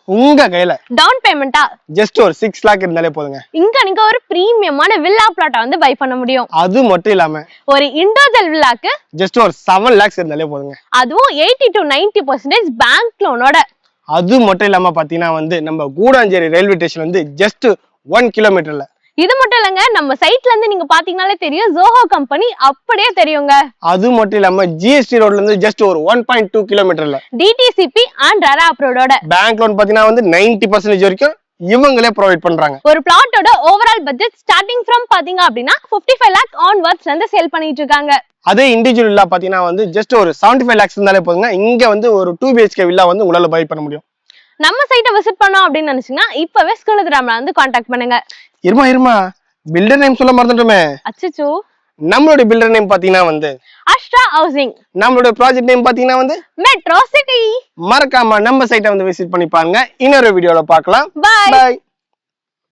உங்க கையில. Down பேமெண்டா just ஒரு 6 lakh இருந்தாலே போதுங்க. இங்க நீங்க ஒரு பிரீமியமான வில்லா பிளாட்டை வந்து பை பண்ண முடியும். அது மட்டும் இல்லாம ஒரு இண்டிவிஜுவல் வில்லாக்கு ஜஸ்ட் ஒரு 7 lakhs இருந்தாலே போதுங்க. அதுவும் 80 to 90% பேங்க் லோனோட. அது மட்டும் இல்லாம பாத்தீங்கன்னா வந்து நம்ம கூடாஞ்சேரி ரயில்வே ஸ்டேஷன் வந்து ஜஸ்ட் 1 kilometerல. இது மட்டும் இல்லங்க, நம்ம சைட்ல இருந்து நீங்க பாத்தீங்கன்னாலே தெரியும் ஜோஹோ கம்பெனி அப்படியே தெரியுங்க. அது மட்டும் இல்லாம ஜிஎஸ்டி ரோட்ல இருந்து ஜஸ்ட் ஒரு 1.2 kilometerல டிடிசிபி அண்ட் ரரா அப்ரோடோட. பேங்க் லோன் பாத்தீங்கன்னா வந்து 90% வரைக்கும் இவங்களே ப்ரொவைட் பண்றாங்க. ஒரு பிளாட்டோட ஓவரால் பட்ஜெட் ஸ்டார்டிங் ஃப்ரம் பாத்தீங்க அப்படின்னா 55 lakh ஆன்வர்ட்ஸ்ல இருந்து சேல் பண்ணிட்டு இருக்காங்க. அதே இண்டிவிஜுவல் வில்லா பாத்தீங்கன்னா வந்து ஜஸ்ட் ஒரு 75 lakhs இருந்தாலே போதுங்க. இங்க வந்து ஒரு 2 BHK வில்லா வந்து உங்களால பை பண்ண முடியும். நம்ம சைட்டை விசிட் பண்ணோம் அப்படின்னு நினைச்சீங்கன்னா இப்பவே ஸ்கிரீன்ல வந்து கான்டாக்ட் பண்ணுங்க. இருமா பில்டர் நேம் சொல்ல மறந்துட்டோமே. அச்சச்சோ. நம்மளோட பில்டர் நேம் பாத்தீங்கன்னா வந்து அஷ்ரா ஹவுசிங். நம்மளோட ப்ராஜெக்ட் நேம் பாத்தீங்கன்னா வந்து மெட்ரோ சிட்டி. மறக்காம நம்ம சைட்டை வந்து விசிட் பண்ணி பாருங்க. இன்னொரு வீடியோல பார்க்கலாம். பை.